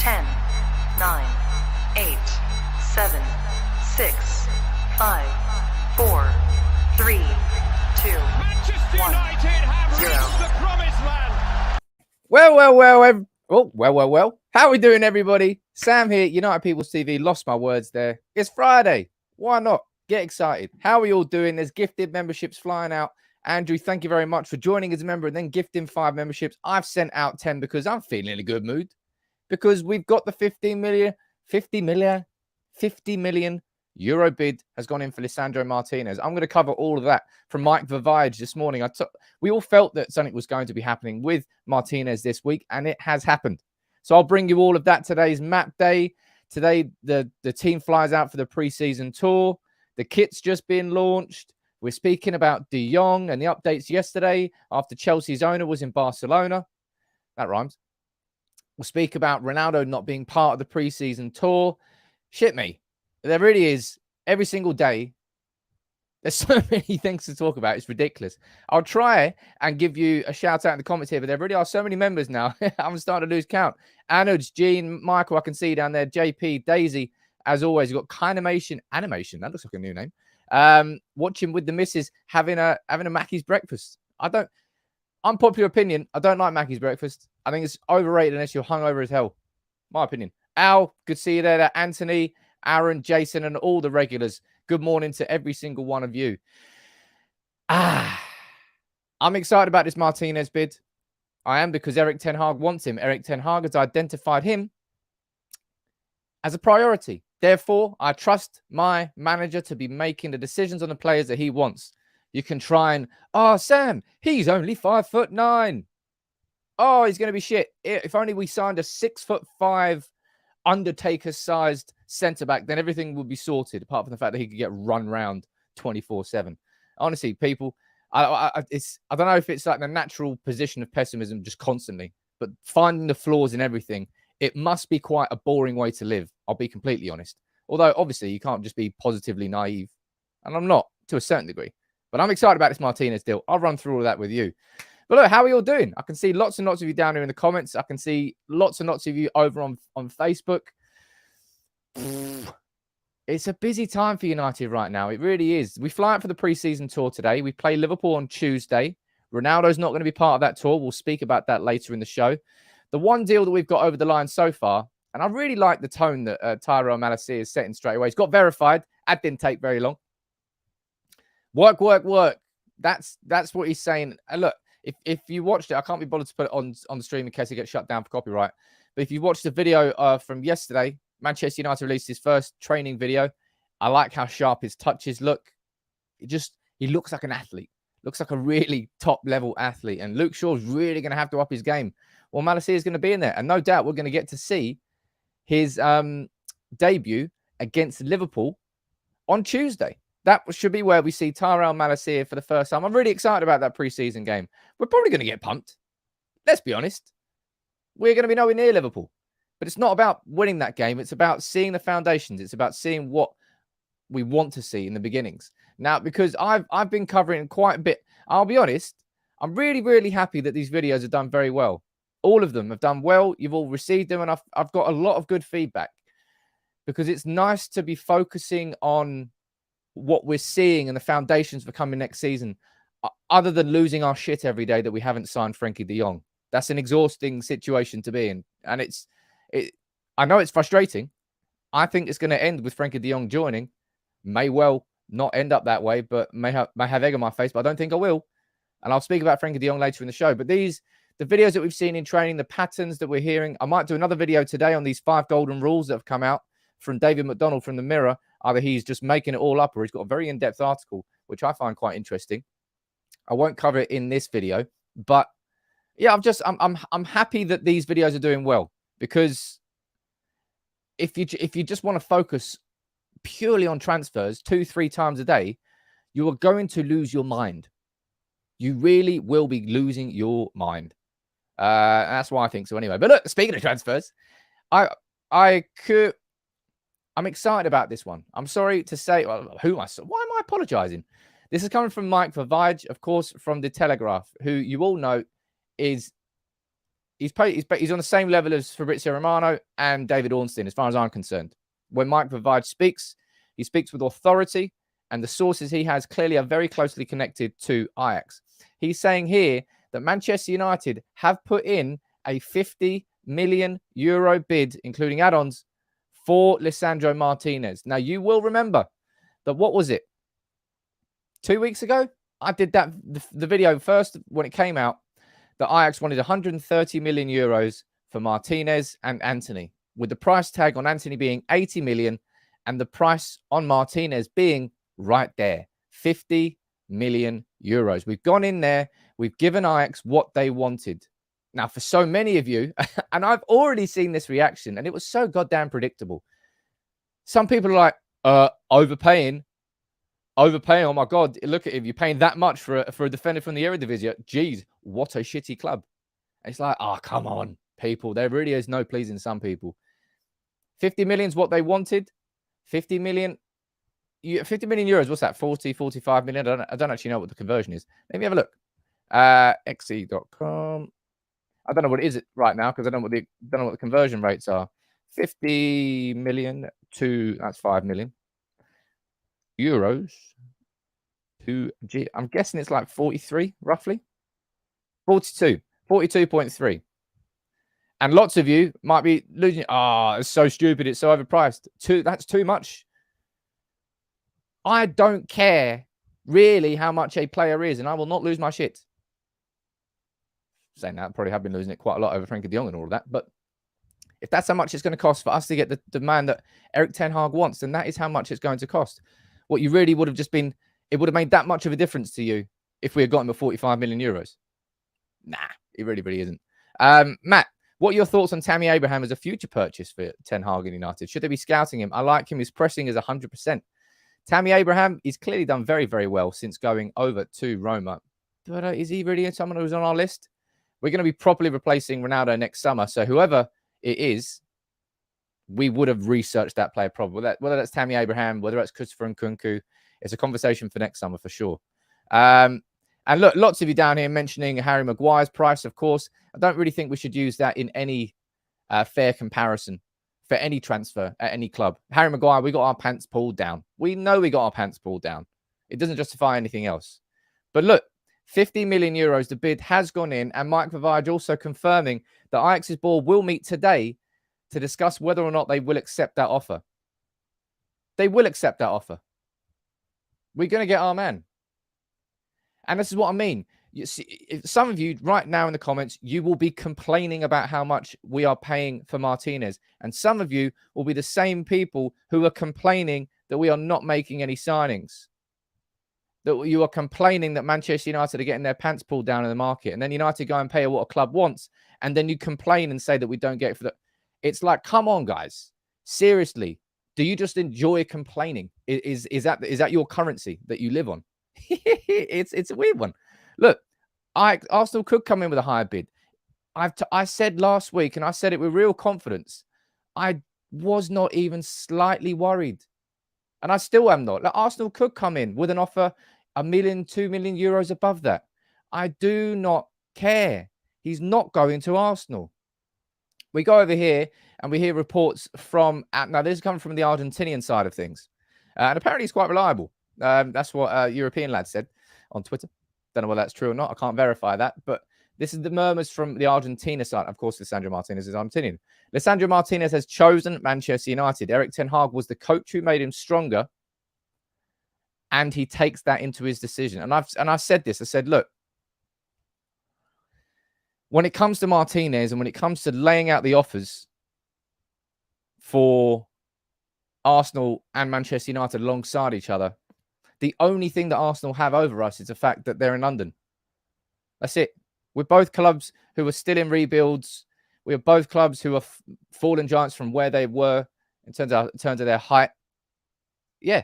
10, 9, 8, 7, 6, 5, 4, 3, 2, Manchester 1, United have 0. reached the promised land. Well. How are we doing, everybody? Sam here, United People's TV. Lost my words there. It's Friday. Why not? Get excited. How are you all doing? There's gifted memberships flying out. Andrew, thank you very much for joining as a member and then gifting 5 memberships. I've sent out 10 because I'm feeling in a good mood. Because we've got the 50 million euro bid has gone in for Lisandro Martinez. I'm going to cover all of that from Mike Vivage this morning. We all felt that something was going to be happening with Martinez this week, and it has happened. So I'll bring you all of that. Today's map day. Today, the team flies out for the preseason tour. The kit's just been launched. We're speaking about De Jong and the updates yesterday after Chelsea's owner was in Barcelona. That rhymes. We'll speak about Ronaldo not being part of the preseason tour. Shit me. There really is. Every single day, there's so many things to talk about. It's ridiculous. I'll try and give you a shout out in the comments here, but there really are so many members now. I'm starting to lose count. Anuj, Gene, Michael, I can see you down there. JP, Daisy, as always. You've got Kinimation Animation. That looks like a new name. Watching with the missus, having a Mackey's breakfast. Unpopular opinion, I don't like Mackey's breakfast. I think it's overrated unless you're hungover as hell. My opinion. Al, good to see you there. Anthony, Aaron, Jason, and all the regulars. Good morning to every single one of you. I'm excited about this Martinez bid. I am, because Erik Ten Hag wants him. Erik Ten Hag has identified him as a priority. Therefore, I trust my manager to be making the decisions on the players that he wants. You can try and, Sam, he's only 5'9". Oh, he's going to be shit. If only we signed a 6'5" Undertaker-sized centre-back, then everything would be sorted, apart from the fact that he could get run round 24/7. Honestly, people, I don't know if it's like the natural position of pessimism just constantly, but finding the flaws in everything, it must be quite a boring way to live. I'll be completely honest. Although, obviously, you can't just be positively naive. And I'm not, to a certain degree. But I'm excited about this Martinez deal. I'll run through all of that with you. But look, how are you all doing? I can see lots and lots of you down here in the comments. I can see lots and lots of you over on Facebook. It's a busy time for United right now. It really is. We fly out for the preseason tour today. We play Liverpool on Tuesday. Ronaldo's not going to be part of that tour. We'll speak about that later in the show. The one deal that we've got over the line so far, and I really like the tone that Tyrell Malacia is setting straight away. He's got verified. That didn't take very long. Work. That's what he's saying. And look, if you watched it, I can't be bothered to put it on the stream in case it gets shut down for copyright. But if you watched the video from yesterday, Manchester United released his first training video. I like how sharp his touches look. He looks like an athlete. Looks like a really top-level athlete. And Luke Shaw's really going to have to up his game. Well, Malacia is going to be in there. And no doubt we're going to get to see his debut against Liverpool on Tuesday. That should be where we see Tyrell Malacia for the first time. I'm really excited about that preseason game. We're probably going to get pumped. Let's be honest. We're going to be nowhere near Liverpool. But it's not about winning that game. It's about seeing the foundations. It's about seeing what we want to see in the beginnings. Now, because I've been covering quite a bit, I'll be honest, I'm really, really happy that these videos have done very well. All of them have done well. You've all received them, and I've got a lot of good feedback. Because it's nice to be focusing on what we're seeing and the foundations for coming next season, other than losing our shit every day that we haven't signed Frenkie de Jong. That's an exhausting situation to be in. And I know it's frustrating. I think it's going to end with Frenkie de Jong joining. May well not end up that way, but may have egg on my face, but I don't think I will. And I'll speak about Frenkie de Jong later in the show. But the videos that we've seen in training, the patterns that we're hearing, I might do another video today on these 5 golden rules that have come out from David McDonald from the Mirror. Either he's just making it all up or he's got a very in-depth article, which I find quite interesting. I won't cover it in this video, but yeah, I'm happy that these videos are doing well, because if you just want to focus purely on transfers 2-3 times a day, you are going to lose your mind. You really will be losing your mind. That's why I think so anyway. But look, speaking of transfers, I'm excited about this one. I'm sorry to say, why am I apologizing? This is coming from Mike Vivage, of course, from The Telegraph, who you all know is He's on the same level as Fabrizio Romano and David Ornstein, as far as I'm concerned. When Mike Vavage speaks, he speaks with authority, and the sources he has clearly are very closely connected to Ajax. He's saying here that Manchester United have put in a 50 million euro bid, including add-ons, for Lisandro Martinez. Now, you will remember that, what was it? 2 weeks ago? I did that, the video first when it came out, that Ajax wanted 130 million euros for Martinez and Antony, with the price tag on Antony being 80 million and the price on Martinez being right there, 50 million euros. We've gone in there, we've given Ajax what they wanted. Now, for so many of you, and I've already seen this reaction, and it was so goddamn predictable. Some people are like, overpaying. Oh my God, look at it. You're paying that much for a defender from the Eredivisie. Geez, what a shitty club. It's like, oh, come on, people. There really is no pleasing some people. 50 million is what they wanted. 50 million euros. What's that? 40, 45 million. I don't actually know what the conversion is. Let me have a look. XE.com. I don't know what it is right now because I don't know what the conversion rates are. 50 million to, that's 5 million euros to G. I'm guessing it's like 43, roughly. 42.3. And lots of you might be losing. Oh, it's so stupid. It's so overpriced. That's too much. I don't care really how much a player is, and I will not lose my shit. Saying that, I probably have been losing it quite a lot over Frankie de Jong and all of that. But if that's how much it's going to cost for us to get the man that Erik ten Hag wants, then that is how much it's going to cost. What you really would have just been, it would have made that much of a difference to you if we had gotten the 45 million euros. Nah, it really, really isn't. Matt, what are your thoughts on Tammy Abraham as a future purchase for Ten Hag and United? Should they be scouting him? I like him. His pressing is 100%. Tammy Abraham, he's clearly done very, very well since going over to Roma. But is he really someone who's on our list? We're going to be properly replacing Ronaldo next summer. So whoever it is, we would have researched that player probably. Whether that's Tammy Abraham, whether that's Christopher Nkunku, it's a conversation for next summer for sure. And look, lots of you down here mentioning Harry Maguire's price, of course. I don't really think we should use that in any fair comparison for any transfer at any club. Harry Maguire, we got our pants pulled down. We know we got our pants pulled down. It doesn't justify anything else. But look, 50 million euros, the bid has gone in, and Mike Vavage also confirming that Ajax's board will meet today to discuss whether or not they will accept that offer. They will accept that offer. We're going to get our man. And this is what I mean. You see, some of you right now in the comments, you will be complaining about how much we are paying for Martinez. And some of you will be the same people who are complaining that we are not making any signings. That you are complaining that Manchester United are getting their pants pulled down in the market. And then United go and pay what a club wants. And then you complain and say that we don't get it for that. It's like, come on, guys. Seriously. Do you just enjoy complaining? Is that your currency that you live on? It's a weird one. Look, Arsenal could come in with a higher bid. I said last week, and I said it with real confidence, I was not even slightly worried. And I still am not. Like, Arsenal could come in with an offer 1 million, 2 million euros above that. I do not care. He's not going to Arsenal. We go over here and we hear reports from, now this is coming from the Argentinian side of things. And apparently it's quite reliable. That's what a European lad said on Twitter. Don't know whether that's true or not. I can't verify that. But this is the murmurs from the Argentina side. Of course, Lisandro Martinez is Argentinian. Lisandro Martinez has chosen Manchester United. Erik ten Hag was the coach who made him stronger. And he takes that into his decision. And I've said this. I said, look, when it comes to Martinez and when it comes to laying out the offers for Arsenal and Manchester United alongside each other, the only thing that Arsenal have over us is the fact that they're in London. That's it. We're both clubs who are still in rebuilds. We are both clubs who are fallen giants from where they were in terms of their height. Yeah.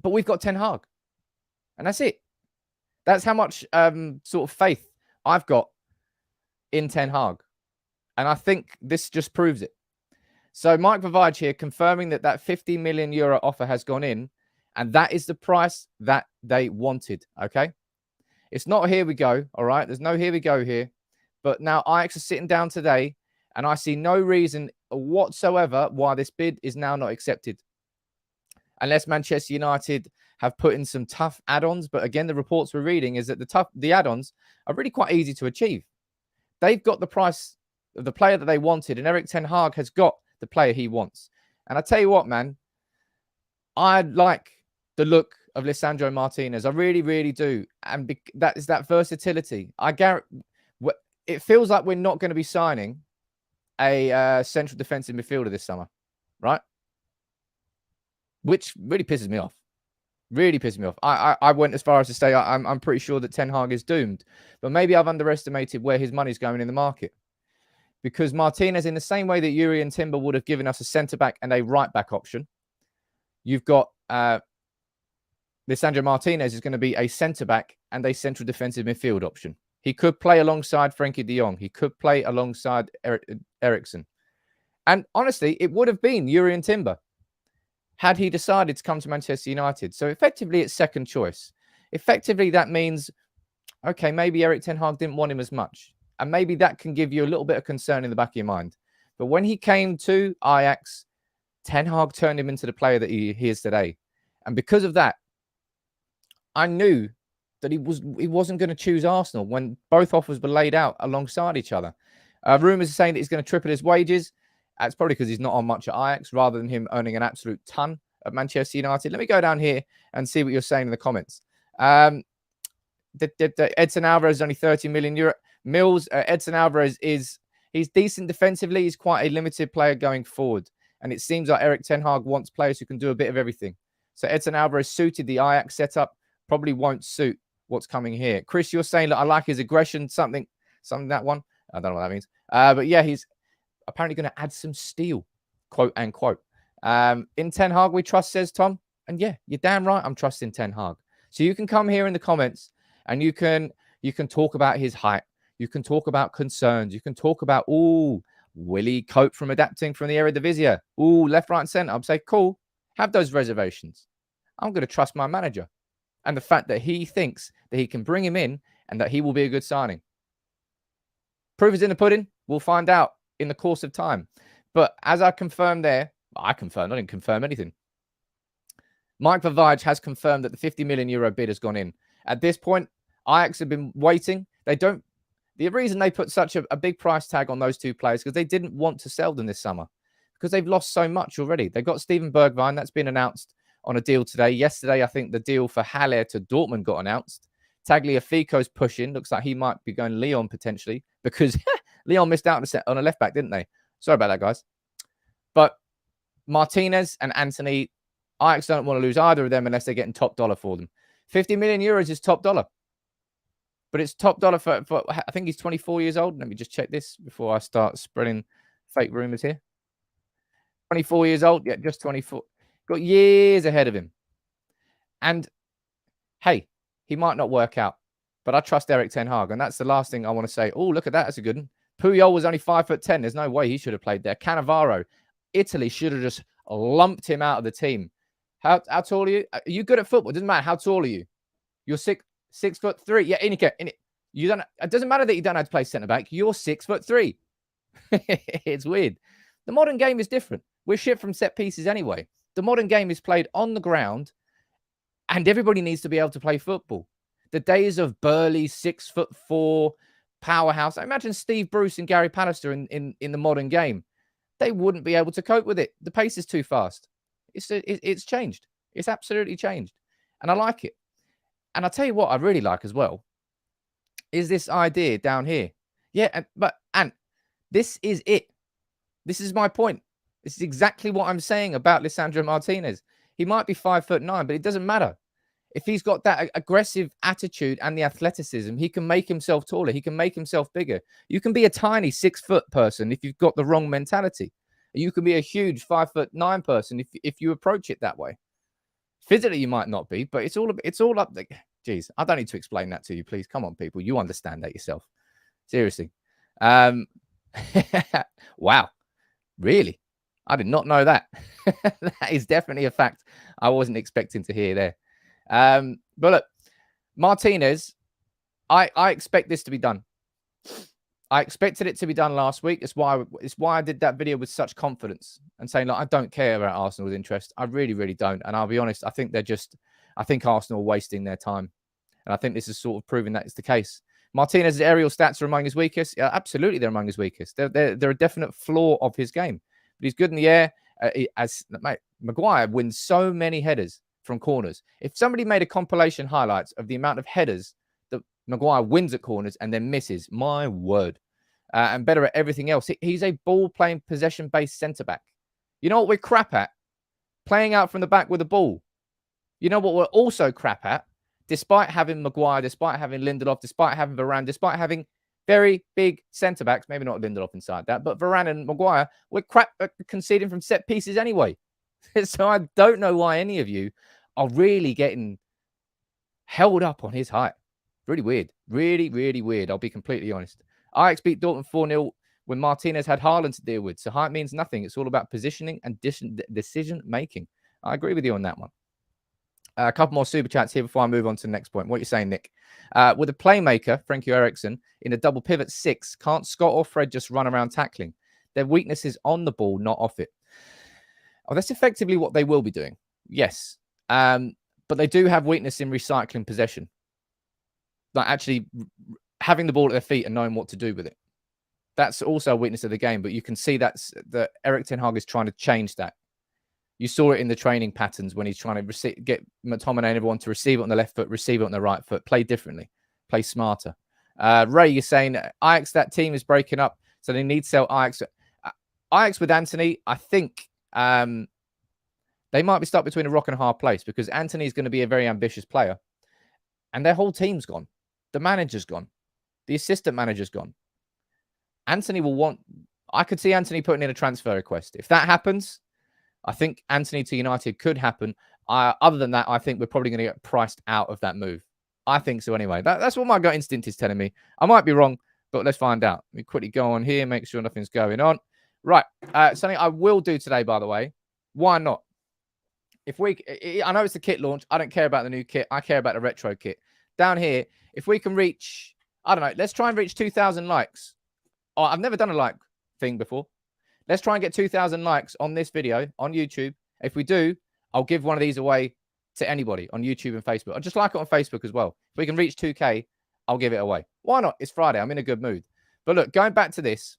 But we've got Ten Hag. And that's it. That's how much sort of faith I've got in Ten Hag. And I think this just proves it. So Mike Vavage here confirming that 50 million euro offer has gone in. And that is the price that they wanted. Okay. It's not here we go. All right. There's no here we go here. But now Ajax are sitting down today, and I see no reason whatsoever why this bid is now not accepted. Unless Manchester United have put in some tough add-ons. But again, the reports we're reading is that the add-ons are really quite easy to achieve. They've got the price of the player that they wanted, and Erik ten Hag has got the player he wants. And I tell you what, man, I like the look of Lisandro Martinez. I really, really do. And that is that versatility. I guarantee it feels like we're not going to be signing a central defensive midfielder this summer, right? Which really pisses me off. Really pisses me off. I went as far as to say I'm pretty sure that Ten Hag is doomed. But maybe I've underestimated where his money's going in the market. Because Martinez, in the same way that Yuri and Timber would have given us a centre-back and a right-back option, you've got Lisandro Martinez is going to be a centre-back and a central defensive midfield option. He could play alongside Frankie de Jong. He could play alongside Eriksen. And honestly, it would have been Yuri and Timber had he decided to come to Manchester United. So effectively, it's second choice. Effectively, that means, okay, maybe Erik ten Hag didn't want him as much. And maybe that can give you a little bit of concern in the back of your mind. But when he came to Ajax, Ten Hag turned him into the player that he is today. And because of that, I knew that he wasn't going to choose Arsenal when both offers were laid out alongside each other. Rumours are saying that he's going to triple his wages. That's probably because he's not on much at Ajax rather than him earning an absolute ton at Manchester United. Let me go down here and see what you're saying in the comments. Edson Alvarez is only 30 million euro. Edson Alvarez he's decent defensively. He's quite a limited player going forward. And it seems like Erik ten Hag wants players who can do a bit of everything. So Edson Alvarez suited the Ajax setup, probably won't suit what's coming here. Chris, you're saying that I like his aggression, something that one. I don't know what that means. But yeah, he's apparently going to add some steel, quote unquote. In Ten Hag we trust, says Tom. And yeah, you're damn right I'm trusting Ten Hag. So you can come here in the comments and you can talk about his height. You can talk about concerns. You can talk about, will he cope from adapting from the Eredivisie? Left, right, and centre. I'm saying, cool, have those reservations. I'm going to trust my manager and the fact that he thinks that he can bring him in and that he will be a good signing. Proof is in the pudding. We'll find out in the course of time. But as I confirmed there, I didn't confirm anything. Mike Vavage has confirmed that the 50 million euro bid has gone in. At this point, Ajax have been waiting. The reason they put such a big price tag on those two players because they didn't want to sell them this summer because they've lost so much already. They got Steven Bergwijn. That's been announced on a deal today. Yesterday, I think the deal for Haller to Dortmund got announced. Tagliafico's pushing. Looks like he might be going Lyon potentially because Lyon missed out on a left back, didn't they? Sorry about that, guys. But Martinez and Antony, Ajax don't want to lose either of them unless they're getting top dollar for them. 50 million euros is top dollar. But it's top dollar for I think he's 24 years old. Let me just check this before I start spreading fake rumors here. 24 years old. Yeah, just 24. Got years ahead of him. And hey, he might not work out. But I trust Erik ten Hag. And that's the last thing I want to say. Oh, look at that. That's a good one. Puyol was only 5'10". There's no way he should have played there. Cannavaro. Italy should have just lumped him out of the team. How tall are you? Are you good at football? It doesn't matter. How tall are you? You're 6'3". Yeah, you don't. It doesn't matter that you don't know how to play centre back. You're 6'3". It's weird. The modern game is different. We're shit from set pieces anyway. The modern game is played on the ground, and everybody needs to be able to play football. The days of burly 6'4" powerhouse. I imagine Steve Bruce and Gary Pallister in the modern game. They wouldn't be able to cope with it. The pace is too fast. It's changed. It's absolutely changed, and I like it. And I'll tell you what I really like as well is this idea down here. Yeah, and this is it. This is my point. This is exactly what I'm saying about Lisandro Martinez. He might be 5'9", but it doesn't matter. If he's got that aggressive attitude and the athleticism, he can make himself taller. He can make himself bigger. You can be a tiny 6-foot person if you've got the wrong mentality. You can be a huge 5'9" person if you approach it that way. Physically, you might not be, but it's all up there. Jeez, I don't need to explain that to you, please. Come on, people. You understand that yourself. Seriously. Wow. Really? I did not know that. That is definitely a fact I wasn't expecting to hear there. But look, Martinez, I expect this to be done. I expected it to be done last week. It's why I did that video with such confidence and saying, like, I don't care about Arsenal's interest. I really, really don't. And I'll be honest, I think Arsenal are wasting their time. And I think this is sort of proving that it's the case. Martinez's aerial stats are among his weakest. Yeah, absolutely, they're among his weakest. They're a definite flaw of his game. But he's good in the air. Maguire wins so many headers from corners. If somebody made a compilation highlights of the amount of headers that Maguire wins at corners and then misses, my word. And better at everything else. He's a ball-playing, possession-based centre-back. You know what we're crap at? Playing out from the back with the ball. You know what we're also crap at? Despite having Maguire, despite having Lindelof, despite having Varane, despite having very big centre-backs, maybe not Lindelof inside that, but Varane and Maguire, we're crap at conceding from set pieces anyway. So I don't know why any of you are really getting held up on his height. Really weird. Really, really weird. I'll be completely honest. Ajax beat Dortmund 4-0 when Martinez had Haaland to deal with. So height means nothing. It's all about positioning and decision-making. I agree with you on that one. A couple more super chats here before I move on to the next point. What are you saying, Nick? With a playmaker, Frankie Eriksson, in a double pivot 6, can't Scott or Fred just run around tackling? Their weakness is on the ball, not off it. Oh, that's effectively what they will be doing. Yes. But they do have weakness in recycling possession. Like actually having the ball at their feet and knowing what to do with it. That's also a weakness of the game, but you can see that Erik ten Hag is trying to change that. You saw it in the training patterns when he's trying to get McTominay and everyone to receive it on the left foot, receive it on the right foot, play differently, play smarter. Ray, you're saying Ajax, that team is breaking up, so they need to sell Ajax. Ajax with Antony, I think they might be stuck between a rock and a hard place because Antony is going to be a very ambitious player and their whole team's gone. The manager's gone. The assistant manager's gone. Antony will want... I could see Antony putting in a transfer request. If that happens, I think Antony to United could happen. Other than that, I think we're probably going to get priced out of that move. I think so anyway. That's what my gut instinct is telling me. I might be wrong, but let's find out. Let me quickly go on here, make sure nothing's going on. Right. Something I will do today, by the way. Why not? I know it's the kit launch. I don't care about the new kit. I care about the retro kit. Down here, if we can reach, I don't know, let's try and reach 2,000 likes. Oh, I've never done a like thing before. Let's try and get 2,000 likes on this video on YouTube. If we do, I'll give one of these away to anybody on YouTube and Facebook. I'll just like it on Facebook as well. If we can reach 2K, I'll give it away. Why not? It's Friday. I'm in a good mood. But look, going back to this,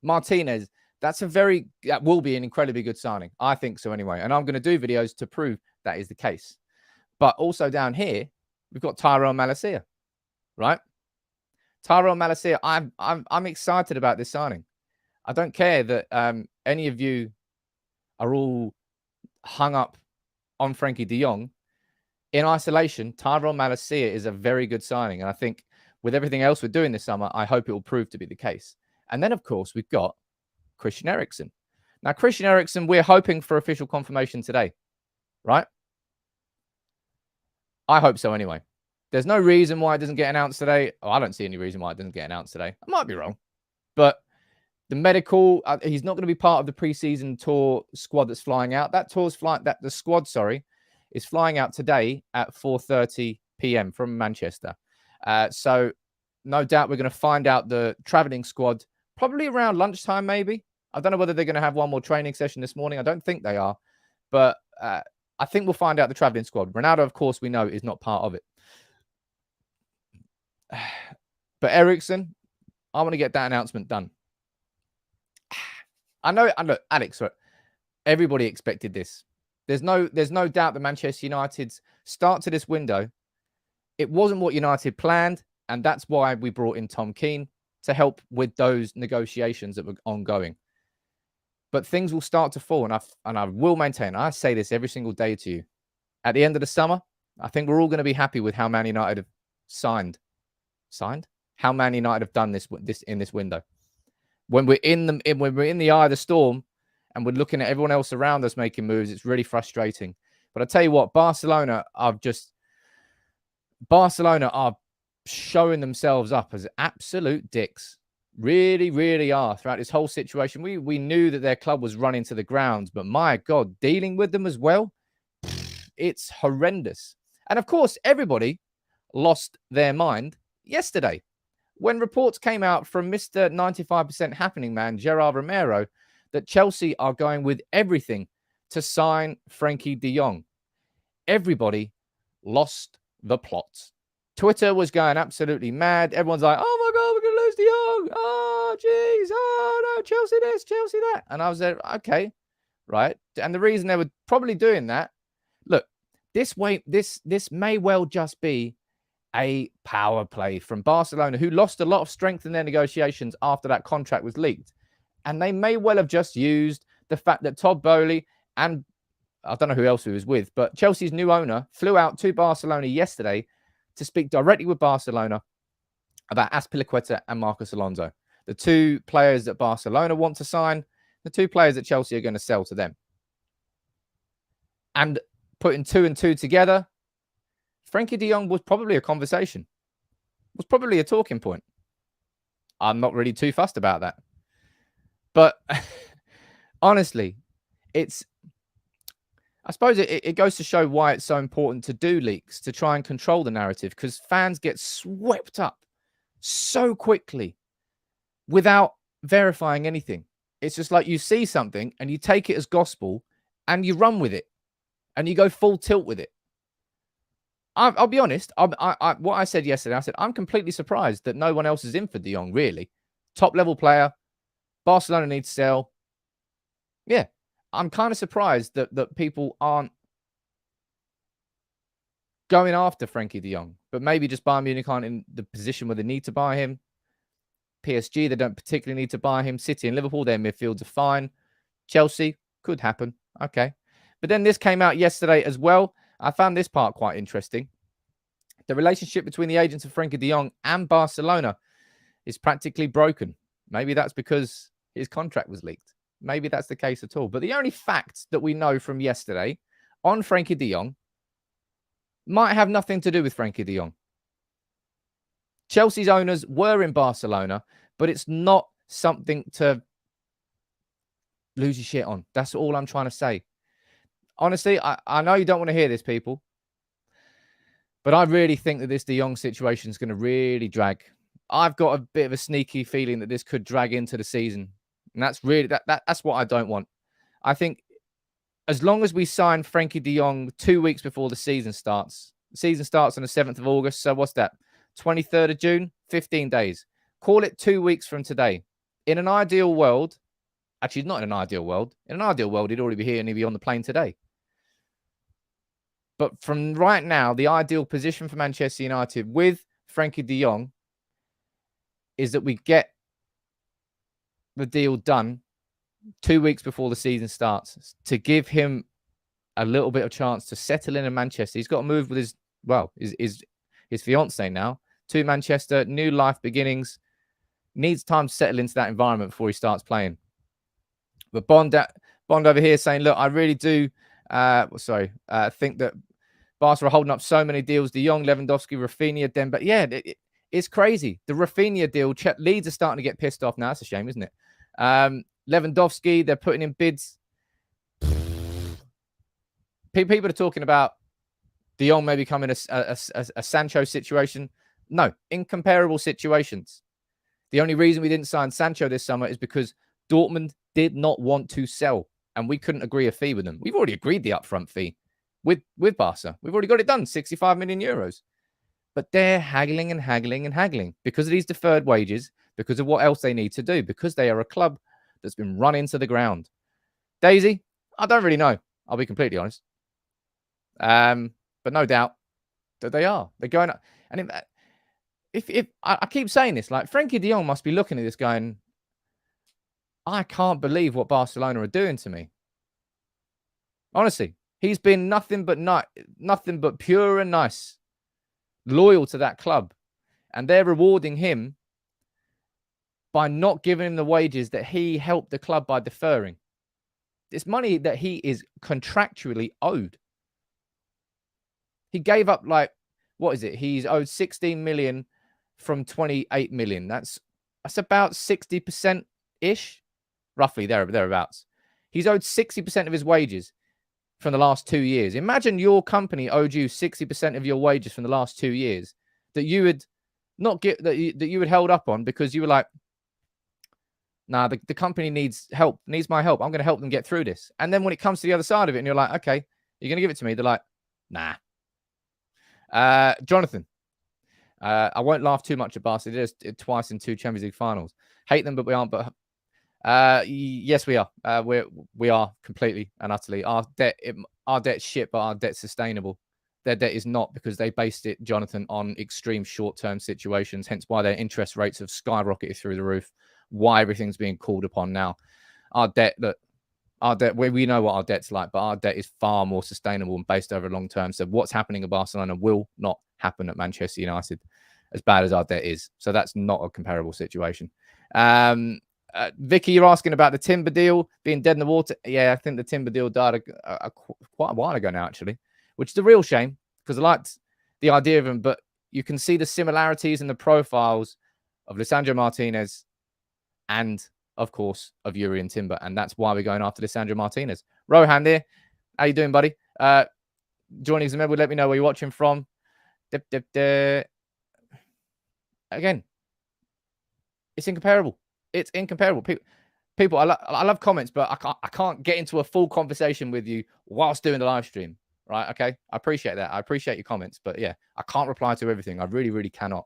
Martinez, that will be an incredibly good signing. I think so anyway. And I'm going to do videos to prove that is the case. But also down here, we've got Tyrell Malacia, right? Tyrell Malacia, I'm excited about this signing. I don't care that any of you are all hung up on Frankie De Jong. In isolation, Tyrell Malacia is a very good signing. And I think with everything else we're doing this summer, I hope it will prove to be the case. And then, of course, we've got Christian Eriksen. Now, Christian Eriksen, we're hoping for official confirmation today, right? I hope so anyway. There's no reason why it doesn't get announced today. Oh, I don't see any reason why it doesn't get announced today. I might be wrong. But the medical, he's not going to be part of the preseason tour squad that's flying out. The squad is flying out today at 4:30 p.m. from Manchester. So no doubt we're going to find out the traveling squad probably around lunchtime, maybe. I don't know whether they're going to have one more training session this morning. I don't think they are. But I think we'll find out the traveling squad. Ronaldo, of course, we know is not part of it. But Eriksen, I want to get that announcement done. I know, and look, Alex, everybody expected this. There's no doubt that Manchester United's start to this window, it wasn't what United planned, and that's why we brought in Tom Keane to help with those negotiations that were ongoing. But things will start to fall, and I will maintain, I say this every single day to you. At the end of the summer, I think we're all going to be happy with how Man United have signed? How Man United have done this in this window. When we're in the eye of the storm and we're looking at everyone else around us making moves, it's really frustrating. But I tell you what, Barcelona are showing themselves up as absolute dicks. Really, really are throughout this whole situation. We knew that their club was running to the ground, but my God, dealing with them as well, it's horrendous. And of course, everybody lost their mind yesterday when reports came out from Mr. 95% happening man, Gerard Romero, that Chelsea are going with everything to sign Frankie de Jong. Everybody lost the plot. Twitter was going absolutely mad. Everyone's like, oh my God, we're going to lose de Jong. Oh, jeez. Oh, no, Chelsea this, Chelsea that. And I was there, okay, right. And the reason they were probably doing that, look, this may well just be a power play from Barcelona, who lost a lot of strength in their negotiations after that contract was leaked. And they may well have just used the fact that Todd Boehly and I don't know who else he was with, but Chelsea's new owner flew out to Barcelona yesterday to speak directly with Barcelona about Azpilicueta and Marcos Alonso, the two players that Barcelona want to sign, the two players that Chelsea are going to sell to them. And putting 2 and 2 together, Frankie de Jong was probably a conversation, was probably a talking point. I'm not really too fussed about that. But honestly, I suppose it goes to show why it's so important to do leaks, to try and control the narrative, because fans get swept up so quickly without verifying anything. It's just like you see something and you take it as gospel and you run with it and you go full tilt with it. I'll be honest. What I said yesterday, I said, I'm completely surprised that no one else is in for de Jong, really. Top level player. Barcelona needs to sell. Yeah. I'm kind of surprised that people aren't going after Frankie de Jong, but maybe just Bayern Munich aren't in the position where they need to buy him. PSG, they don't particularly need to buy him. City and Liverpool, their midfields are fine. Chelsea, could happen. Okay. But then this came out yesterday as well. I found this part quite interesting. The relationship between the agents of Frankie de Jong and Barcelona is practically broken. Maybe that's because his contract was leaked. Maybe that's the case at all. But the only facts that we know from yesterday on Frankie de Jong might have nothing to do with Frankie de Jong. Chelsea's owners were in Barcelona, but it's not something to lose your shit on. That's all I'm trying to say. Honestly, I know you don't want to hear this, people, but I really think that this de Jong situation is going to really drag. I've got a bit of a sneaky feeling that this could drag into the season. And that's really, that's what I don't want. I think as long as we sign Frankie de Jong 2 weeks before the season starts on the 7th of August. So what's that? 23rd of June, 15 days. Call it 2 weeks from today. In an ideal world, actually not in an ideal world. In an ideal world, he'd already be here and he'd be on the plane today. But from right now, the ideal position for Manchester United with Frankie de Jong is that we get the deal done 2 weeks before the season starts to give him a little bit of chance to settle in Manchester. He's got to move with his fiance now to Manchester, new life beginnings, needs time to settle into that environment before he starts playing. But Bond over here saying, look, I really do think that Barca are holding up so many deals. De Jong, Lewandowski, Rafinha, Demba. Yeah, it's crazy. The Rafinha deal, Leeds are starting to get pissed off now. That's a shame, isn't it? Lewandowski, they're putting in bids. People are talking about de Jong maybe becoming a Sancho situation. No, incomparable situations. The only reason we didn't sign Sancho this summer is because Dortmund did not want to sell, and we couldn't agree a fee with them. We've already agreed the upfront fee with Barca. We've already got it done, 65 million euros. But they're haggling and haggling and haggling because of these deferred wages, because of what else they need to do, because they are a club that's been run into the ground. Daisy, I don't really know. I'll be completely honest. But no doubt that they are. They're going up. And if I keep saying this, like Frankie de Jong must be looking at this going, I can't believe what Barcelona are doing to me. Honestly, he's been nothing but pure and nice, loyal to that club. And they're rewarding him by not giving him the wages that he helped the club by deferring. It's money that he is contractually owed. He gave up what is it? He's owed 16 million from 28 million. That's about 60%-ish, roughly thereabouts. He's owed 60% of his wages from the last 2 years. Imagine your company owed you 60% of your wages from the last 2 years that you had not get that you had held up on because you were like, nah, the company needs help, needs my help. I'm going to help them get through this. And then when it comes to the other side of it and you're like, okay, you're going to give it to me. They're like, nah. Jonathan, I won't laugh too much at Barca. They did it twice in 2 Champions League finals. Hate them, but we aren't. But yes, we are. We are completely and utterly. Our debt's shit, but our debt's sustainable. Their debt is not, because they based it, Jonathan, on extreme short-term situations. Hence why their interest rates have skyrocketed through the roof. Why everything's being called upon now. Our debt, we know what our debt's like, but our debt is far more sustainable and based over long term. So what's happening at Barcelona will not happen at Manchester United, as bad as our debt is. So that's not a comparable situation. Vicky, you're asking about the Timber deal being dead in the water. Yeah, I think the Timber deal died quite a while ago now, actually, which is a real shame because I liked the idea of him, but you can see the similarities in the profiles of Lisandro Martinez and, of course, of Yuri and Timber. And that's why we're going after Lisandro Martinez. Rohan there. How you doing, buddy? Joining us, remember, let me know where you're watching from. Again, it's incomparable. It's incomparable. People, I love comments, but I can't get into a full conversation with you whilst doing the live stream. Right? Okay. I appreciate that. I appreciate your comments, but yeah, I can't reply to everything. I really, really cannot.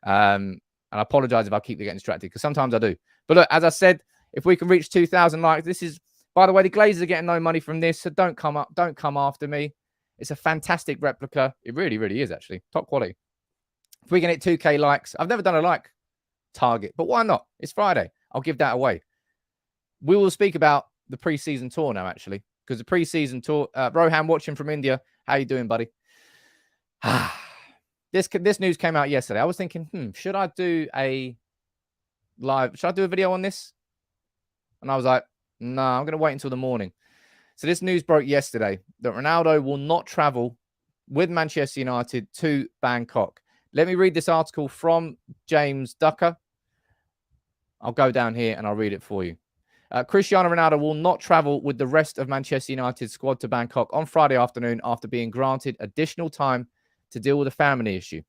And I apologize if I keep getting distracted, because sometimes I do. But look, as I said, if we can reach 2,000 likes, this is, by the way, the Glazers are getting no money from this, so don't come after me. It's a fantastic replica. It really, really is, actually. Top quality. If we can hit 2K likes, I've never done a like target, but why not? It's Friday. I'll give that away. We will speak about the pre-season tour now, actually, because the pre-season tour, Rohan watching from India. How you doing, buddy? This news came out yesterday. I was thinking, should I do a video on this? And I was like, no, I'm going to wait until the morning. So this news broke yesterday that Ronaldo will not travel with Manchester United to Bangkok. Let me read this article from James Ducker. I'll go down here and I'll read it for you. Cristiano Ronaldo will not travel with the rest of Manchester United's squad to Bangkok on Friday afternoon after being granted additional time to deal with a family issue.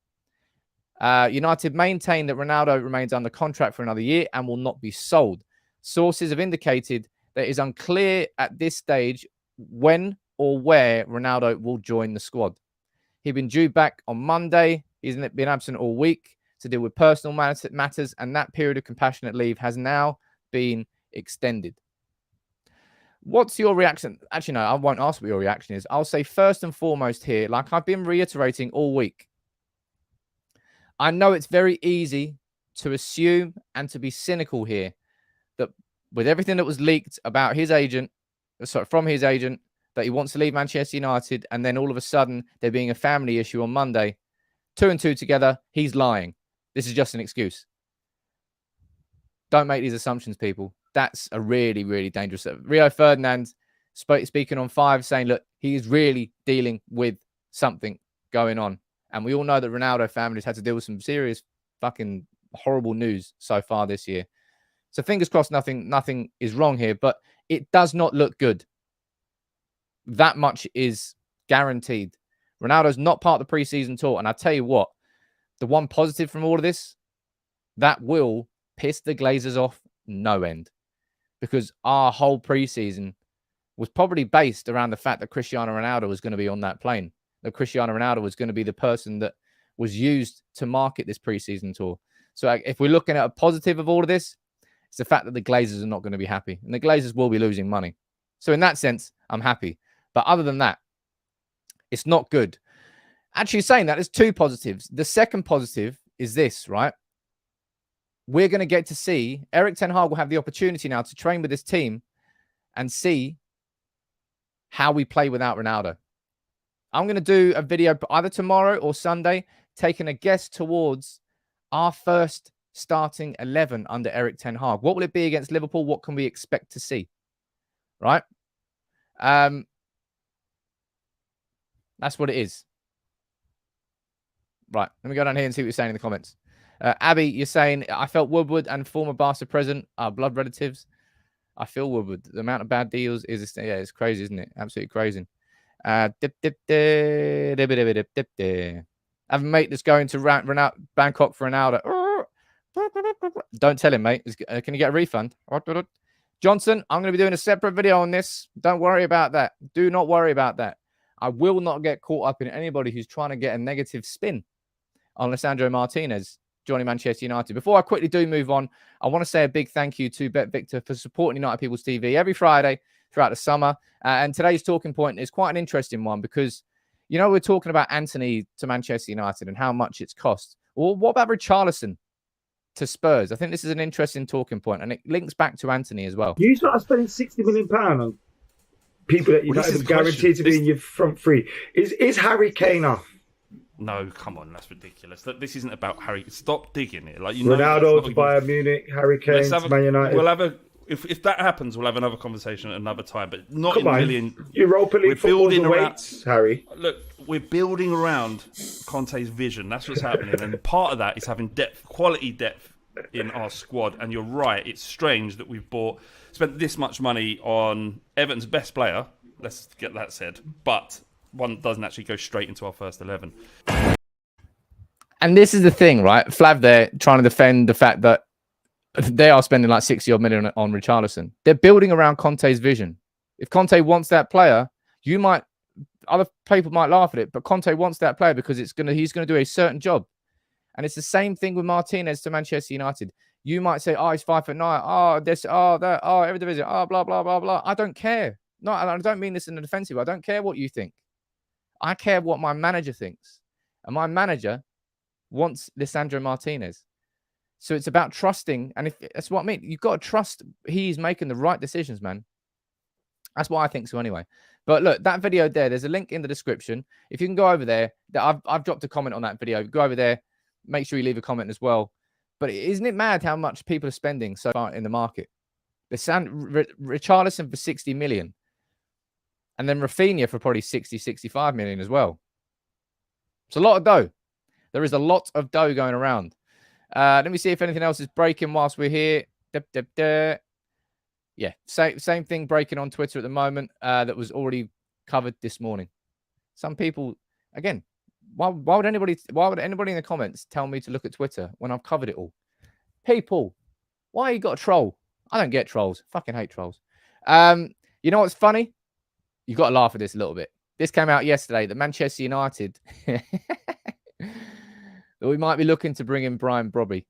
United maintain that Ronaldo remains under contract for another year and will not be sold. Sources have indicated that it is unclear at this stage when or where Ronaldo will join the squad. He'd been due back on Monday. He's been absent all week to deal with personal matters, and that period of compassionate leave has now been extended. What's your reaction? Actually, no, I won't ask what your reaction is. I'll say first and foremost here, like I've been reiterating all week, I know it's very easy to assume and to be cynical here that with everything that was leaked about his agent, from his agent, that he wants to leave Manchester United, and then all of a sudden there being a family issue on Monday, 2 and 2 together, he's lying. This is just an excuse. Don't make these assumptions, people. That's a really, really dangerous. Rio Ferdinand speaking on 5, saying, look, he is really dealing with something going on. And we all know that Ronaldo families had to deal with some serious fucking horrible news so far this year. So fingers crossed nothing is wrong here, but it does not look good. That much is guaranteed. Ronaldo's not part of the preseason tour. And I tell you what, the one positive from all of this, that will piss the Glazers off no end. Because our whole preseason was probably based around the fact that Cristiano Ronaldo was going to be on that plane. That Cristiano Ronaldo was going to be the person that was used to market this preseason tour. So if we're looking at a positive of all of this, it's the fact that the Glazers are not going to be happy. And the Glazers will be losing money. So in that sense, I'm happy. But other than that, it's not good. Actually, saying that, there's 2 positives. The second positive is this, right? We're going to get to see, Erik ten Hag will have the opportunity now to train with this team and see how we play without Ronaldo. I'm going to do a video either tomorrow or Sunday, taking a guess towards our first starting 11 under Erik ten Hag. What will it be against Liverpool? What can we expect to see? Right? That's what it is. Right. Let me go down here and see what you're saying in the comments. Abby, you're saying, I felt Woodward and former Barca president are blood relatives. I feel Woodward. The amount of bad deals is, yeah, it's crazy, isn't it? Absolutely crazy. I have a mate that's going to Bangkok for Ronaldo. Don't tell him, mate. Can you get a refund? Johnson, I'm going to be doing a separate video on this. Don't worry about that. Do not worry about that. I will not get caught up in anybody who's trying to get a negative spin on Lisandro Martinez joining Manchester United. Before I quickly do move on, I want to say a big thank you to BetVictor for supporting United People's TV every Friday throughout the summer. And today's talking point is quite an interesting one because, you know, we're talking about Antony to Manchester United and how much it's cost. Well, what about Richarlison to Spurs? I think this is an interesting talking point, and it links back to Antony as well. You start spending £60 million on people that you're not even guaranteed to be in your front three. Is Harry Kane off? No, come on, that's ridiculous. This isn't about Harry. Stop digging it. Like, Ronaldo to Bayern Munich, Harry Kane to Man United. We'll have if that happens, we'll have another conversation at another time. But not come in on. million. Europa League football's the weights, Harry. Look, we're building around Conte's vision. That's what's happening, and part of that is having quality depth in our squad. And you're right. It's strange that we've spent this much money on Everton's best player. Let's get that said, but one doesn't actually go straight into our first 11. And this is the thing, right? Flav there trying to defend the fact that they are spending like 60 odd million on Richarlison. They're building around Conte's vision. If Conte wants that player, other people might laugh at it, but Conte wants that player because he's going to do a certain job. And it's the same thing with Martinez to Manchester United. You might say, oh, he's 5'9". Oh, this, oh, that, oh, every division, oh, blah, blah, blah, blah. I don't care. No, I don't mean this in a defensive way. I don't care what you think. I care what my manager thinks. And my manager wants Lisandro Martinez. So it's about trusting. And if that's what I mean, you've got to trust he's making the right decisions, man. That's what I think so anyway. But look, that video there's a link in the description. If you can go over there, I've dropped a comment on that video. Go over there. Make sure you leave a comment as well. But isn't it mad how much people are spending so far in the market? Richarlison for 60 million. And then Rafinha for probably 60, 65 million as well. It's a lot of dough. There is a lot of dough going around. Let me see if anything else is breaking whilst we're here. Yeah, same thing breaking on Twitter at the moment that was already covered this morning. Some people, again, why would anybody in the comments tell me to look at Twitter when I've covered it all? People, why you got a troll? I don't get trolls. Fucking hate trolls. You know what's funny? You've got to laugh at this a little bit. This came out yesterday that Manchester United, that we might be looking to bring in Brian Brobby,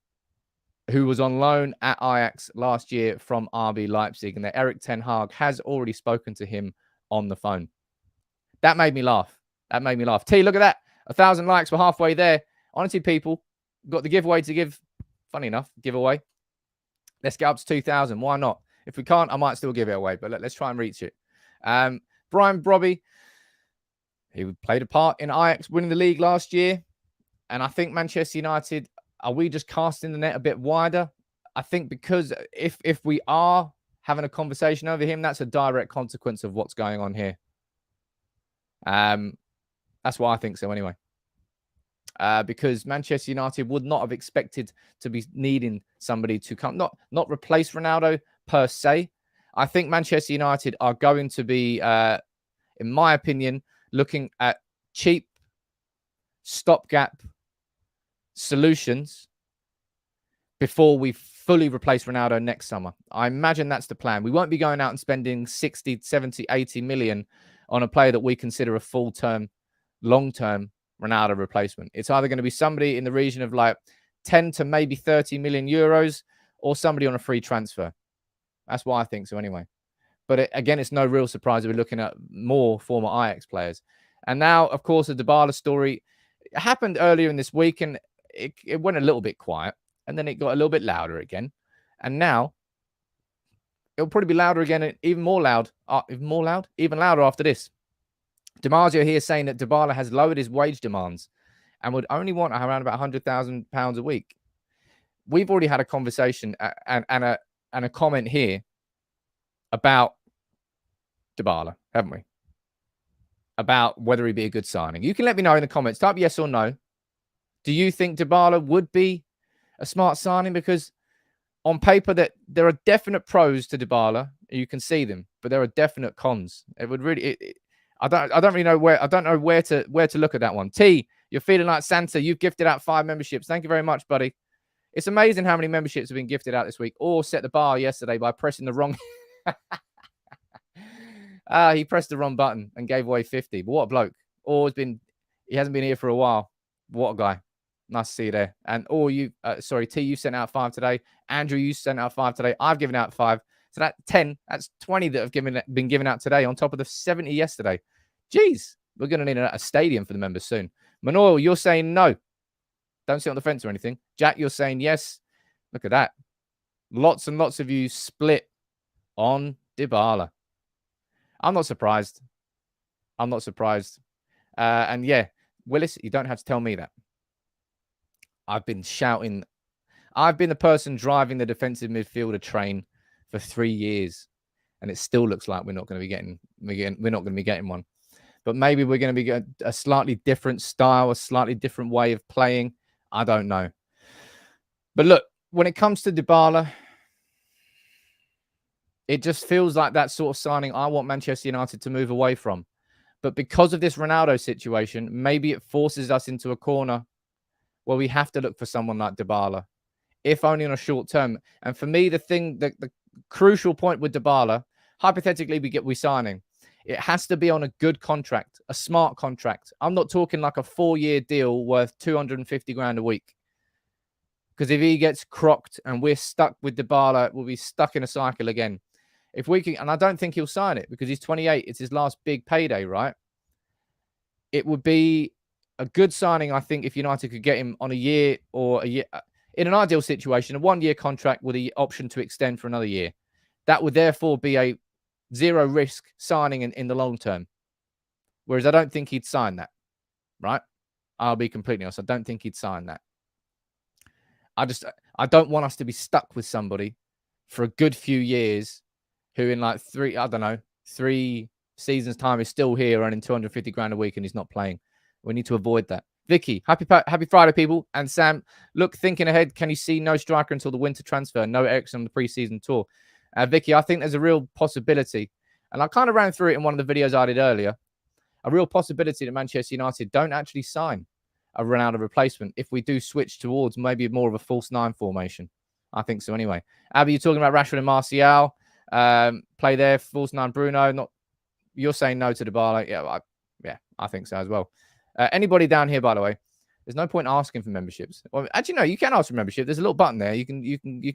who was on loan at Ajax last year from RB Leipzig, and that Erik Ten Hag has already spoken to him on the phone. That made me laugh. T, look at that. 1,000 likes. We're halfway there. Honestly, people, got the giveaway to give. Funny enough, giveaway. Let's get up to 2,000. Why not? If we can't, I might still give it away, but let's try and reach it. Brian Brobby, he played a part in Ajax winning the league last year. And I think Manchester United, are we just casting the net a bit wider? I think because if we are having a conversation over him, that's a direct consequence of what's going on here. That's why I think so anyway. Because Manchester United would not have expected to be needing somebody to come, not replace Ronaldo per se. I think Manchester United are going to be, in my opinion, looking at cheap stopgap solutions before we fully replace Ronaldo next summer. I imagine that's the plan. We won't be going out and spending 60, 70, 80 million on a player that we consider a full-term, long-term Ronaldo replacement. It's either going to be somebody in the region of like 10 to maybe 30 million euros or somebody on a free transfer. That's why I think so anyway. But again, it's no real surprise that we're looking at more former Ajax players. And now, of course, the Dybala story happened earlier in this week, and it went a little bit quiet, and then it got a little bit louder again. And now it'll probably be louder again, and even louder after this. DiMarzio here saying that Dybala has lowered his wage demands and would only want around about £100,000 a week. We've already had a conversation and a comment here about Dybala, haven't we? About whether he'd be a good signing. You can let me know in the comments. Type yes or no. Do you think Dybala would be a smart signing? Because on paper, that there are definite pros to Dybala. You can see them, but there are definite cons. It would really. I don't really know where. I don't know where to look at that one. T, you're feeling like Santa. You've gifted out 5 memberships. Thank you very much, buddy. It's amazing how many memberships have been gifted out this week. Or set the bar yesterday by pressing the wrong. He pressed the wrong button and gave away 50. But what a bloke. Or he hasn't been here for a while. What a guy. Nice to see you there. And T, you sent out 5 today. Andrew, you sent out 5 today. I've given out 5. So that's 10. That's 20 that have been given out today on top of the 70 yesterday. Jeez, we're going to need a stadium for the members soon. Manoil, you're saying no. Don't sit on the fence or anything. Jack, you're saying yes. Look at that. Lots and lots of you split on Dybala. I'm not surprised. And yeah, Willis, you don't have to tell me that. I've been shouting. I've been the person driving the defensive midfielder train for 3 years, and it still looks like we're not going to be getting one. But maybe we're going to be a slightly different style, a slightly different way of playing. I don't know. But look, when it comes to Dybala, it just feels like that sort of signing I want Manchester United to move away from. But because of this Ronaldo situation, maybe it forces us into a corner where we have to look for someone like Dybala, if only on a short term. And for me, the crucial point with Dybala, hypothetically, we signing. It has to be on a good contract, a smart contract. I'm not talking like a 4-year deal worth 250 grand a week. Because if he gets crocked and we're stuck with Dybala, we'll be stuck in a cycle again. If we can, and I don't think he'll sign it because he's 28. It's his last big payday, right? It would be a good signing, I think, if United could get him on a year or a year. In an ideal situation, a 1-year contract with the option to extend for another year. That would therefore be a 0 risk signing in the long term. Whereas I don't think he'd sign that, right? I'll be completely honest. I don't think he'd sign that. I don't want us to be stuck with somebody for a good few years who in like 3 seasons time is still here earning 250 grand a week and he's not playing. We need to avoid that. Vicky, happy Friday, people. And Sam, look, thinking ahead, can you see no striker until the winter transfer? No Eriksen on the preseason tour. Vicky, I think there's a real possibility, and I kind of ran through it in one of the videos I did earlier, a real possibility that Manchester United don't actually sign a Ronaldo replacement if we do switch towards maybe more of a false 9 formation. I think so anyway. Abby, you're talking about Rashford and Martial. Play there, false 9 Bruno. You're saying no to Dybala. Yeah, I think so as well. Anybody down here, by the way, there's no point asking for memberships. Well, actually, no, you can ask for membership. There's a little button there. You can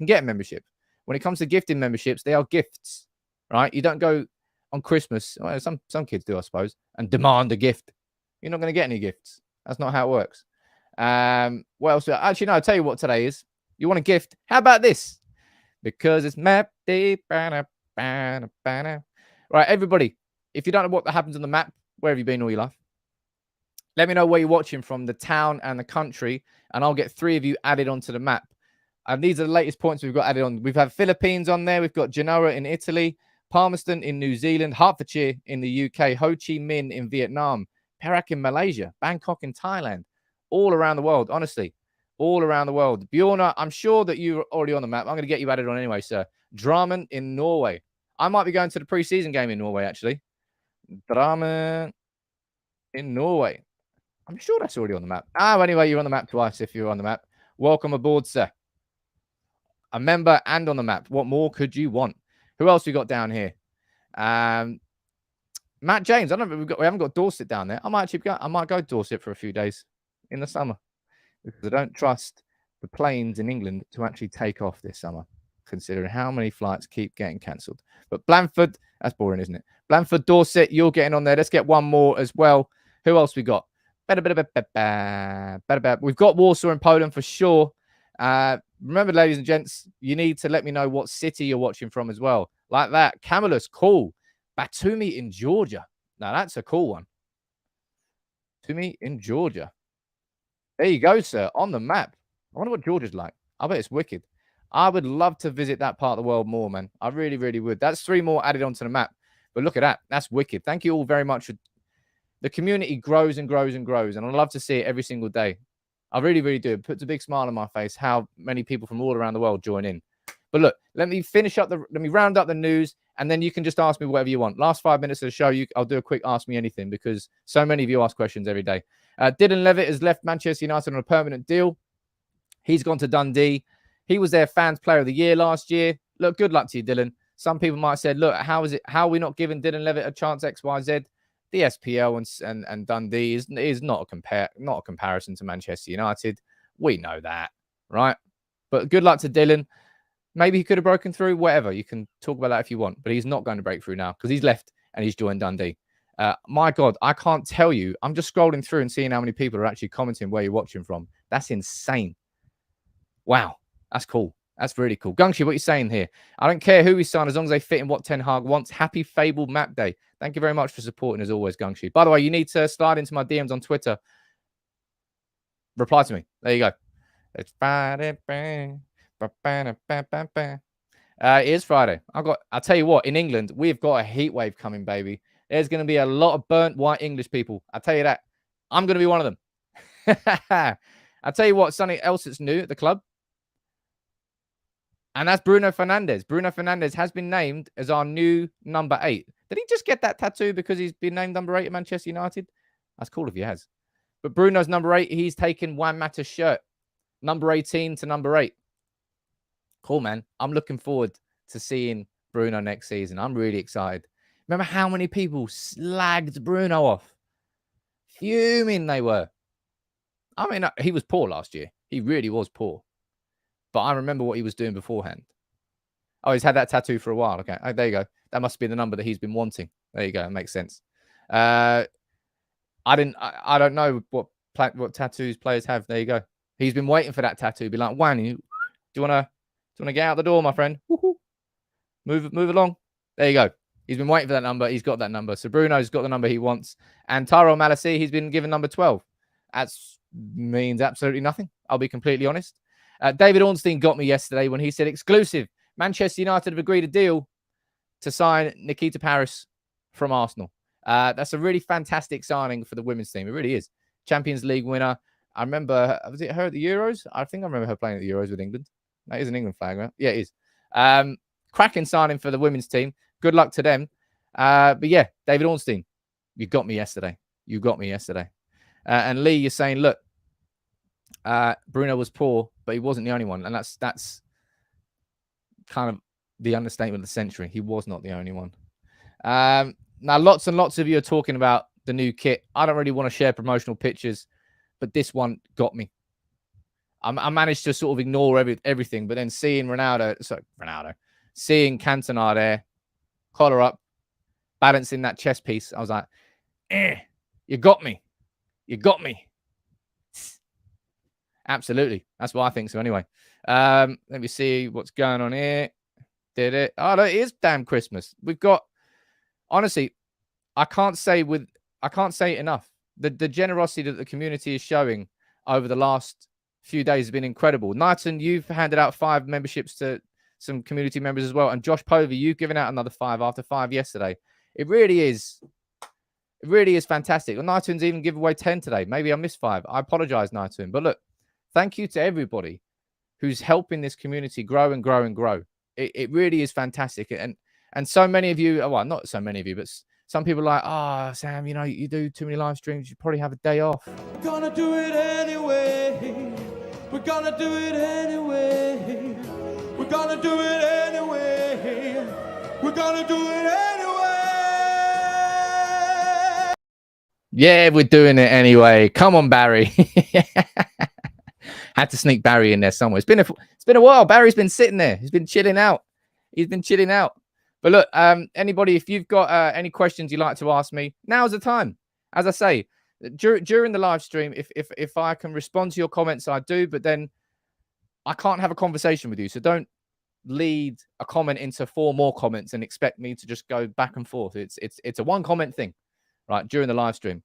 get a membership. When it comes to gifting memberships, they are gifts, right? You don't go on Christmas. Well, some kids do, I suppose, and demand a gift. You're not going to get any gifts. That's not how it works. What else? Actually, no, I'll tell you what today is. You want a gift? How about this? Because it's map day. Right, everybody, if you don't know what happens on the map, where have you been all your life? Let me know where you're watching from, the town and the country, and I'll get 3 of you added onto the map. And these are the latest points we've got added on. We've had Philippines on there. We've got Genoa in Italy, Palmerston in New Zealand, Hertfordshire in the UK, Ho Chi Minh in Vietnam, Perak in Malaysia, Bangkok in Thailand, all around the world, honestly, all around the world. Bjorna, I'm sure that you're already on the map. I'm going to get you added on anyway, sir. Drammen in Norway. I might be going to the preseason game in Norway, actually. Drammen in Norway. I'm sure that's already on the map. Anyway, you're on the map twice if you're on the map. Welcome aboard, sir. A member and on the map. What more could you want? Who else we got down here? Matt James. I don't know. We haven't got Dorset down there. I might go Dorset for a few days in the summer because I don't trust the planes in England to actually take off this summer, considering how many flights keep getting cancelled. But Blandford, that's boring, isn't it? Blandford, Dorset, you're getting on there. Let's get one more as well. Who else we got? We've got Warsaw in Poland for sure. Remember, ladies and gents, you need to let me know what city you're watching from as well. Like that. Camillus, cool. Batumi in Georgia. Now, that's a cool one. Batumi in Georgia. There you go, sir. On the map. I wonder what Georgia's like. I bet it's wicked. I would love to visit that part of the world more, man. I really, really would. That's 3 more added onto the map. But look at that. That's wicked. Thank you all very much. The community grows and grows and grows, and I love to see it every single day. I really, really do. It puts a big smile on my face how many people from all around the world join in. But look, let me round up the news, and then you can just ask me whatever you want. Last 5 minutes of the show, I'll do a quick Ask Me Anything because so many of you ask questions every day. Dylan Levitt has left Manchester United on a permanent deal. He's gone to Dundee. He was their fans player of the year last year. Look, good luck to you, Dylan. Some people might have said, look, how are we not giving Dylan Levitt a chance, XYZ? The SPL and Dundee is not a comparison to Manchester United. We know that, right? But good luck to Dylan. Maybe he could have broken through, whatever. You can talk about that if you want, but he's not going to break through now because he's left and he's joined Dundee. My God, I can't tell you. I'm just scrolling through and seeing how many people are actually commenting where you're watching from. That's insane. Wow, that's cool. That's really cool. Gungshi, what are you saying here? I don't care who we sign as long as they fit in what Ten Hag wants. Happy Fabled Map Day. Thank you very much for supporting as always, Gungshi. By the way, you need to slide into my DMs on Twitter. Reply to me. There you go. It's Friday. It is Friday. I'll tell you what, in England, we've got a heat wave coming, baby. There's going to be a lot of burnt white English people. I'll tell you that. I'm going to be one of them. I'll tell you what, something else that's new at the club. And that's Bruno Fernandes. Bruno Fernandes has been named as our new number 8. Did he just get that tattoo because he's been named number 8 at Manchester United? That's cool if he has. But Bruno's number 8. He's taken Juan Mata's shirt. Number 18 to number 8. Cool, man. I'm looking forward to seeing Bruno next season. I'm really excited. Remember how many people slagged Bruno off? Fuming they were. I mean, he was poor last year. He really was poor. But I remember what he was doing beforehand. Oh, he's had that tattoo for a while. Okay, there you go. That must be the number that he's been wanting. There you go. It makes sense. I don't know what tattoos players have. There you go. He's been waiting for that tattoo. Be like, Juan, do you wanna get out the door, my friend? Woo-hoo. Move along. There you go. He's been waiting for that number. He's got that number. So Bruno's got the number he wants. And Taro Malassi, he's been given number 12. That means absolutely nothing. I'll be completely honest. David Ornstein got me yesterday when he said, exclusive, Manchester United have agreed a deal to sign Nikita Paris from Arsenal. That's a really fantastic signing for the women's team. It really is. Champions League winner. I remember, was it her at the Euros? I think I remember her playing at the Euros with England. That is an England flag, right? Yeah, it is. Cracking signing for the women's team. Good luck to them. But yeah, David Ornstein, you got me yesterday. And Lee, you're saying, look, Bruno was poor, but he wasn't the only one. And that's kind of the understatement of the century. He was not the only one. Now, lots and lots of you are talking about the new kit. I don't really want to share promotional pictures, but this one got me. I managed to sort of ignore everything, but then seeing seeing Cantona there, collar up, balancing that chest piece, I was like, you got me. Absolutely. That's what I think so anyway. Let me see what's going on here. Did it? Oh, no, it is damn Christmas. We've got, honestly, I can't say it enough. The generosity that the community is showing over the last few days has been incredible. Knighton, you've handed out 5 memberships to some community members as well. And Josh Povey, you've given out another 5 after 5 yesterday. It really is fantastic. Well, Knighton's even give away 10 today. Maybe I missed 5. I apologize, Knighton. But look, thank you to everybody who's helping this community grow and grow and grow. It really is fantastic. And so many of you, well, not so many of you, but some people are like, oh, Sam, you do too many live streams. You probably have a day off. We're gonna do it anyway. We're gonna do it anyway. We're gonna do it anyway. We're gonna do it anyway. Yeah, we're doing it anyway. Come on, Barry. Had to sneak Barry in there somewhere. It's been a while. Barry's been sitting there. He's been chilling out. But look, anybody, if you've got any questions you'd like to ask me, now's the time. As I say, during the live stream, if I can respond to your comments, I do. But then I can't have a conversation with you. So don't lead a comment into 4 more comments and expect me to just go back and forth. It's a 1 comment thing, right, during the live stream.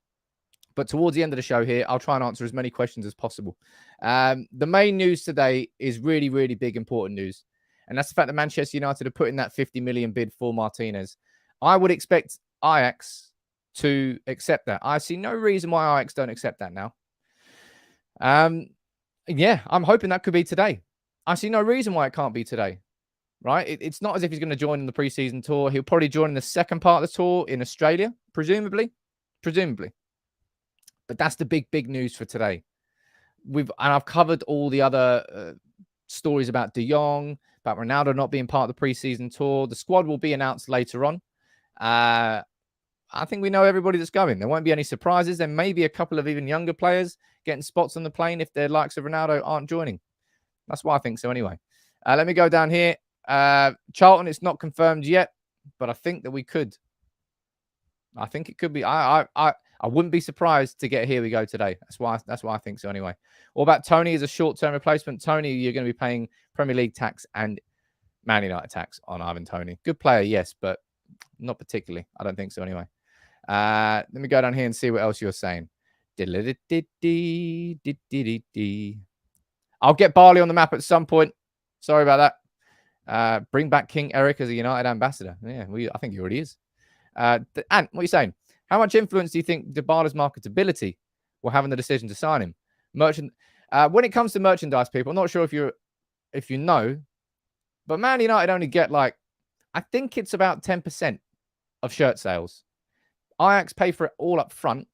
But towards the end of the show here, I'll try and answer as many questions as possible. The main news today is really, really big, important news. And that's the fact that Manchester United are putting that 50 million bid for Martinez. I would expect Ajax to accept that. I see no reason why Ajax don't accept that now. Yeah, I'm hoping that could be today. I see no reason why it can't be today. right? It's not as if he's going to join in the preseason tour. He'll probably join in the second part of the tour in Australia, presumably. But that's the big news for today. I've covered all the other stories about De Jong, about Ronaldo not being part of the preseason tour. The squad will be announced later on. I think we know everybody that's going. There won't be any surprises. There may be a couple of even younger players getting spots on the plane if their likes of Ronaldo aren't joining. That's why I think so anyway. Let me go down here. Charlton, it's not confirmed yet, but I think that we could. I think it could be. I wouldn't be surprised to get here we go today. That's why I think so anyway. What about Tony as a short-term replacement? Tony, you're going to be paying Premier League tax and Man United tax on Ivan Toney. Good player, yes, but not particularly. I don't think so anyway. Let me go down here and see what else you're saying. I'll get Barley on the map at some point. Sorry about that. Bring back King Erik as a United ambassador. Yeah, I think he already is. Ant, what are you saying? How much influence do you think Dybala's marketability will have in the decision to sign him? When it comes to merchandise, people, I'm not sure if you know, but Man United only get I think it's about 10% of shirt sales. Ajax pay for it all up front,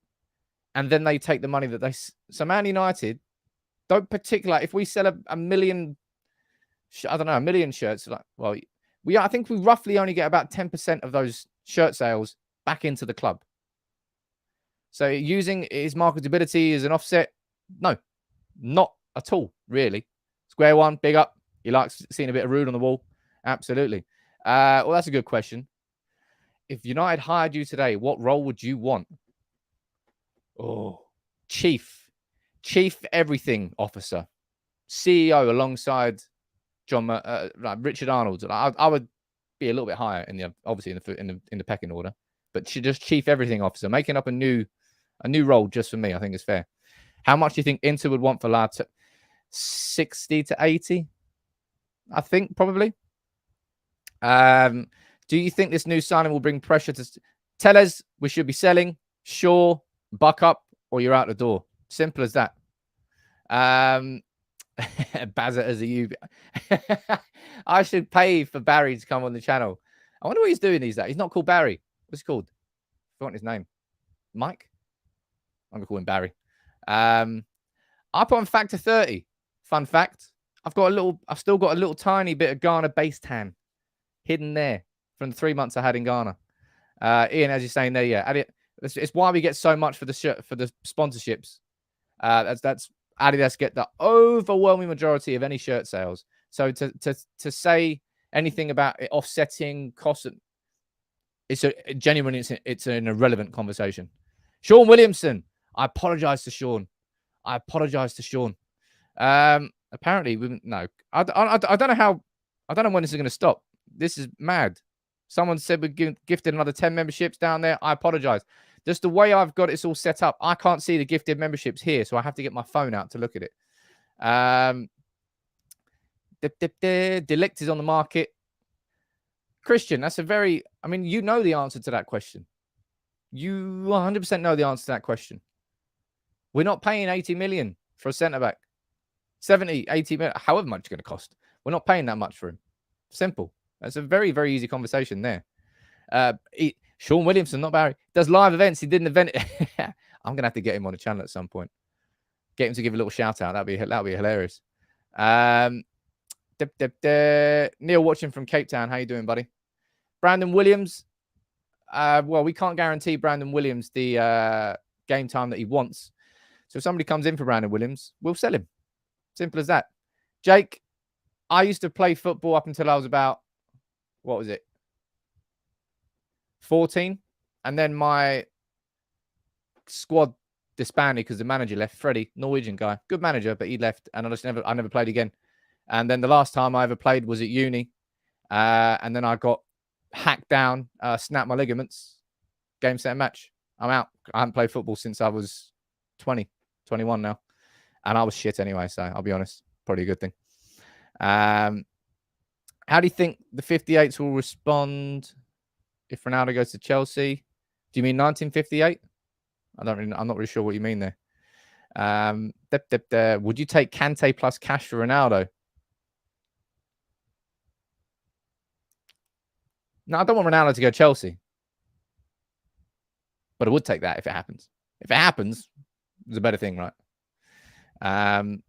and then they take the money that so Man United don't particularly, if we sell a million, I don't know, a million shirts, I think we roughly only get about 10% of those shirt sales back into the club. So using his marketability as an offset, no, not at all, really. Square one, big up. You like seeing a bit of rude on the wall? Absolutely. Well, that's a good question. If United hired you today, what role would you want? Oh, chief everything officer, CEO alongside Richard Arnold. I would be a little bit higher in the pecking order, but just chief everything officer, making up a new role just for me. I think is fair. How much do you think Inter would want for Lato? 60 to 80, I think probably. Do you think this new signing will bring pressure to Tellez? We should be selling. Sure, buck up, or you're out the door. Simple as that. Bazza as a U. I should pay for Barry to come on the channel. I wonder what he's doing these days. He's not called Barry. What's he called? I forgot his name. Mike? I'm going to call him Barry. I put on factor 30. Fun fact. I've still got a little tiny bit of Ghana base tan hidden there from the 3 months I had in Ghana. Ian, as you're saying there, yeah. It's why we get so much for the sponsorships. That's Adidas get the overwhelming majority of any shirt sales. So to say anything about it offsetting costs, it's an irrelevant conversation. Sean Williamson, I apologize to Sean. Apparently, no. I don't know how. I don't know when this is going to stop. This is mad. Someone said we gifted another 10 memberships down there. I apologize. Just the way I've got it all set up, I can't see the gifted memberships here, so I have to get my phone out to look at it. Delict is on the market. Christian, that's you know the answer to that question. You 100% know the answer to that question. We're not paying 80 million for a centre-back. 70, 80 million, however much it's going to cost. We're not paying that much for him. Simple. That's a very, very easy conversation there. Sean Williamson, not Barry, does live events. He did an event. I'm going to have to get him on the channel at some point. Get him to give a little shout out. That'd be hilarious. Neil watching from Cape Town. How you doing, buddy? Brandon Williams. Well, we can't guarantee Brandon Williams the game time that he wants. So if somebody comes in for Brandon Williams, we'll sell him. Simple as that. Jake, I used to play football up until I was about, 14. And then my squad disbanded because the manager left. Freddie, Norwegian guy, good manager, but he left, and I never played again. And then the last time I ever played was at uni, and then I got hacked down, snapped my ligaments. Game, set, match. I'm out. I haven't played football since I was 20, 21 now, and I was shit anyway. So I'll be honest, probably a good thing. How do you think the 58s will respond if Ronaldo goes to Chelsea? Do you mean 1958? I'm not really sure what you mean there. Would you take Kante plus cash for Ronaldo? No, I don't want Ronaldo to go Chelsea. But I would take that if it happens. If it happens, it's a better thing, right?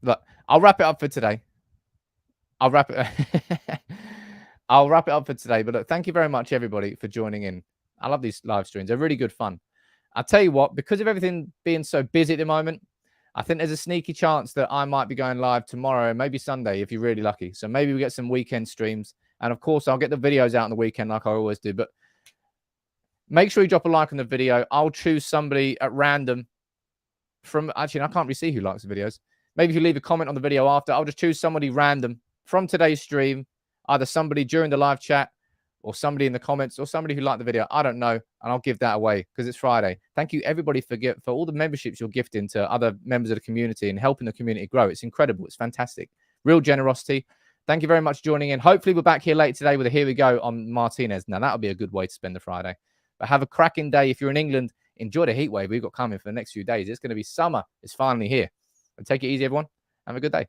Look, I'll wrap it up for today. I'll wrap it up for today. But look, thank you very much, everybody, for joining in. I love these live streams. They're really good fun. I'll tell you what, because of everything being so busy at the moment, I think there's a sneaky chance that I might be going live tomorrow, maybe Sunday, if you're really lucky. So maybe we get some weekend streams. And of course, I'll get the videos out on the weekend like I always do. But make sure you drop a like on the video. I'll choose somebody at random from... Actually, I can't really see who likes the videos. Maybe if you leave a comment on the video after, I'll just choose somebody random from today's stream, either somebody during the live chat or somebody in the comments or somebody who liked the video. I don't know. And I'll give that away because it's Friday. Thank you, everybody, for all the memberships you're gifting to other members of the community and helping the community grow. It's incredible. It's fantastic. Real generosity. Thank you very much for joining in. Hopefully, we're back here later today with a Here We Go on Martinez. Now, that'll be a good way to spend the Friday. But have a cracking day. If you're in England, enjoy the heat wave we've got coming for the next few days. It's going to be summer. It's finally here. But take it easy, everyone. Have a good day.